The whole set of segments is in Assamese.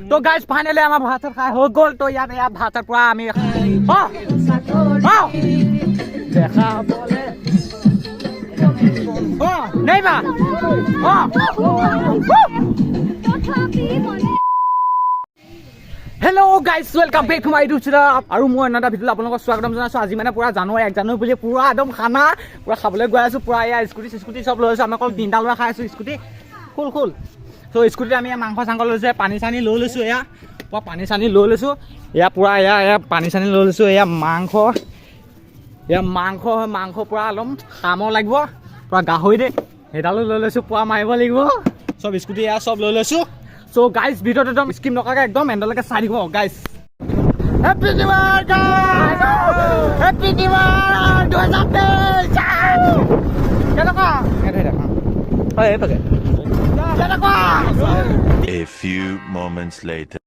তো গাইজ ফাইনেলি আমাৰ ভাত চাত খাই হৈ গ'ল। তো ইয়াত ভাত চাত পৰা আমি দেখা বলে নাই বা hello' guys welcome back to my YouTube channel. আৰু মই এটা ভিডিঅ'ত আপোনালোকক স্বাগতম জনাইছোঁ। আজি মানে পুৰা জানুৱাৰী 1 জানুৱাৰী বুলি পুৰা একদম খানা পুৰা খাবলৈ গৈ আছোঁ। পুৰা এয়া স্কুটি চব লৈ আছোঁ। আমি অকল 3টা ল'ৰা খাই আছোঁ। স্কুটি খুল ত' স্কুটিত আমি মাংস চাংস লৈছোঁ, পানী চানী লৈ লৈছোঁ। এয়া পুৰা পানী চানী লৈ লৈছোঁ। এয়া পুৰা এয়া পানী চানী লৈ লৈছোঁ। এয়া মাংস পুৰা একদম কামৰ লাগিব। পুৰা গাহৰি দে সেইডালো লৈ লৈছোঁ, পুৰা মাৰিব লাগিব। চব স্কুটি এয়া চব লৈ লৈছোঁ। চ' গাইজ ভিডিঅ'টো একদম স্কিপ নকৰাকৈ একদম এণ্ডলৈকে চাই দিব গাইজ। হেপী নিউ ইয়াৰ গাইজ, হেপী নিউ ইয়াৰ 2023। কেনেকুৱা A few moments later.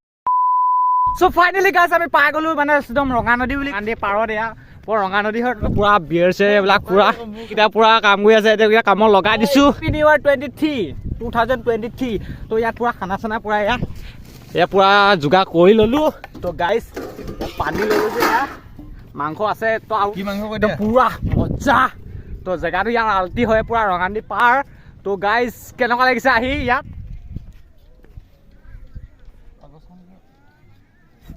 So' finally guys আমি পাই গ'লো মানে একদম ৰঙা নদী বুলি কান্দি পাৰত। এয়া পুৰা ৰঙা নদী হয়, পুৰা বিয়েৰ চিয়েৰ এইবিলাক পুৰা এতিয়া পুৰা কাম কৰি আছে। এতিয়া কামত লগাই দিছোঁ। হেপী নিউ ইয়াৰ 2023। তো ইয়াত পুৰা খানা চানা পুৰা এয়া পুৰা যোগাৰ কৰি ল'লোঁ। তো গাইজ পানী লৈ লৈছোঁ। এয়া মাংস আছে। তো আৰু কি মাংস কৈ পুৰা মজা। তো জেগাটো ইয়াত আল্টি হয়, পুৰা ৰঙানদী পাৰ। তো গাইজ কেনেকুৱা লাগিছে আহি ইয়াত?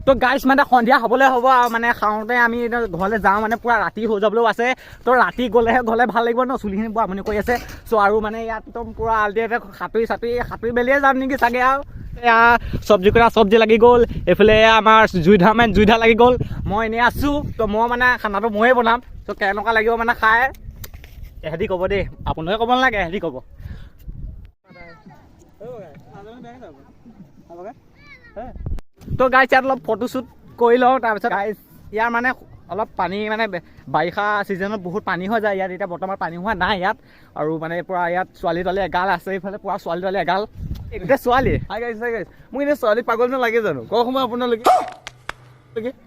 তো গাইজ মানে সন্ধিয়া হ'বলৈ হ'ব আৰু মানে খাওঁতে আমি ঘৰলৈ যাওঁ মানে পুৰা ৰাতি হৈ যাবলৈও আছে। তো ৰাতি গ'লেহে ঘৰলৈ ভাল লাগিব ন, চুলিখিনি বৰ আমনি কৰি আছে। চ' আৰু মানে ইয়াত একদম পুৰা আল্টি সাঁতুৰি মেলিয়ে যাম নেকি চাগে। আৰু এয়া চব্জি লাগি গ'ল। এইফালে আমাৰ জুইধা লাগি গ'ল। মই এনেই আছোঁ। তো মই মানে খানাটো ময়ে বনাম। ত' কেনেকুৱা লাগিব মানে খাই এহেঁতি ক'ব দেই, আপোনালোকে ক'ব নালাগে, এহেঁতি ক'ব। তো গাইজ ইয়াত অলপ ফটোশ্বুট কৰি লওঁ। তাৰপিছত গাইজ ইয়াৰ মানে অলপ পানী মানে বাৰিষা ছিজনত বহুত পানী হৈ যায় ইয়াত। এতিয়া বৰ্তমান পানী হোৱা নাই ইয়াত। আৰু মানে পুৰা ইয়াত ছোৱালী তোৱালী এগাল আছে। এইফালে পুৰা ছোৱালী তোৱালী এগাল। এতিয়া ছোৱালী মোক এনেই ছোৱালী পাগল নালাগে জানো? কওক সময় আপোনালোকে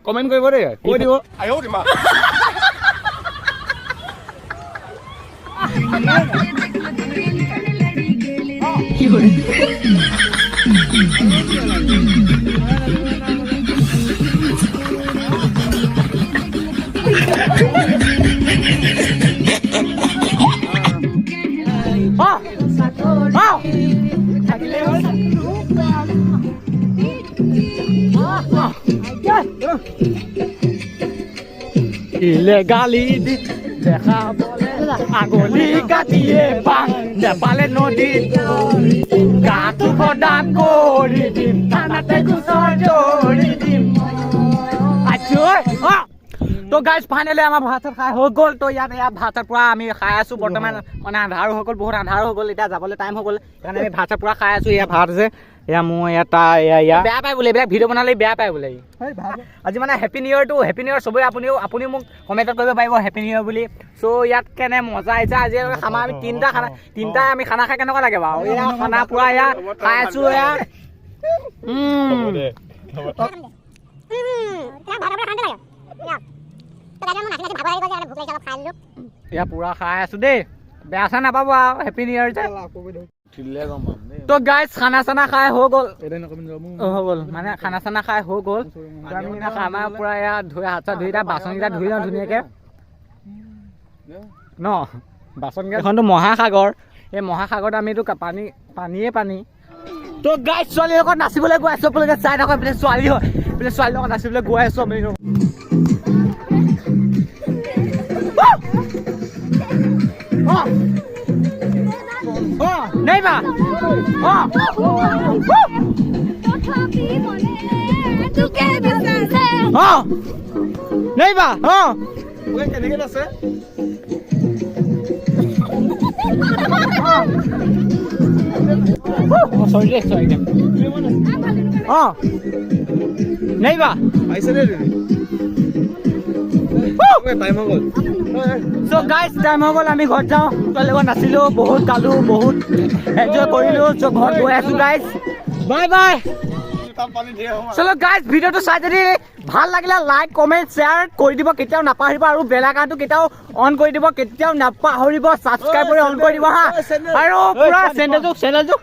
কমেণ্ট কৰিব দেই, কৈ দিব। ইলেগালি দেখা বলে আগলি কাটিয়ে পাং নেপালে নদীত গাটো প্ৰদান কৰি দিম, থানাতে গোচৰ ধৰি দিম। তো গাইজ ফাইনেলি আমাৰ ভাত চাত খাই হৈ গ'ল। তো ইয়াত ভাত চাত পুৰা আমি খাই আছোঁ। বৰ্তমান মানে আন্ধাৰো হৈ গ'ল, বহুত আন্ধাৰো হৈ গ'ল। এতিয়া যাবলৈ টাইম হৈ গ'ল, সেইকাৰণে আমি ভাত চাত পুৰা খাই আছোঁ। এয়া ভাত আছে, এয়া মোৰ এটা বেয়া পায় বোলে, এইবিলাক ভিডিঅ' বনালে বেয়া পায় বোলে। আজি মানে হেপী নিউ ইয়াৰ চবেই আপুনি মোক কমেণ্টত কৰিব পাৰিব হেপী নিউ ইয়াৰ বুলি। চ' ইয়াত কেনে মজা আহিছে আজি খানা। আমি তিনিটা আমি খানা খাই কেনেকুৱা লাগে বাৰু? এয়া খানা পুৰা এয়া খাই আছোঁ। এয়া এয়া পুৰা খাই আছোঁ দেই, বেয়া চেয়া নাপাব আৰু হেপী নিউ ইয়াৰ যে। তো গাইজ খানা চানা খাই হৈ গ'ল মানে খানা চানা খাই হৈ গ'ল। আমি খানা পুৰা এয়া ধুই হাত চাত ধুই বাচনকেইটা ধুই লওঁ ধুনীয়াকৈ ন। বাচনকেইখনটো মহাসাগৰ, এই মহাসাগৰত আমিতো পানী। তো গাইজ ছোৱালীৰ লগত নাচিবলৈ গৈ আছোঁ। আপোনালোকে চাই থাকক, এইফালে ছোৱালী হয়, এইফালে ছোৱালীৰ লগত নাচিবলৈ গৈ আছোঁ আমি। नहीं बा नहीं बा sorry नहीं बा So guys, time হৈ গ'ল, আমি ঘৰত যাওঁ। লগত নাছিলোঁ, বহুত গালোঁ, বহুত এনজয় কৰিলোঁ। চ' ঘৰত গৈ আছোঁ গাইজ, বাই বাই। চলো গাইজ, ভিডিঅ'টো চাই যদি ভাল লাগিলে লাইক কমেণ্ট শ্বেয়াৰ কৰি দিব, কেতিয়াও নাপাহৰিব। আৰু বেল আইকনটো কেতিয়াও অন কৰি দিব, কেতিয়াও নাপাহৰিব। ছাবস্ক্ৰাইব কৰি অন কৰি দিব হা। আৰু পুৰা চেনেলটো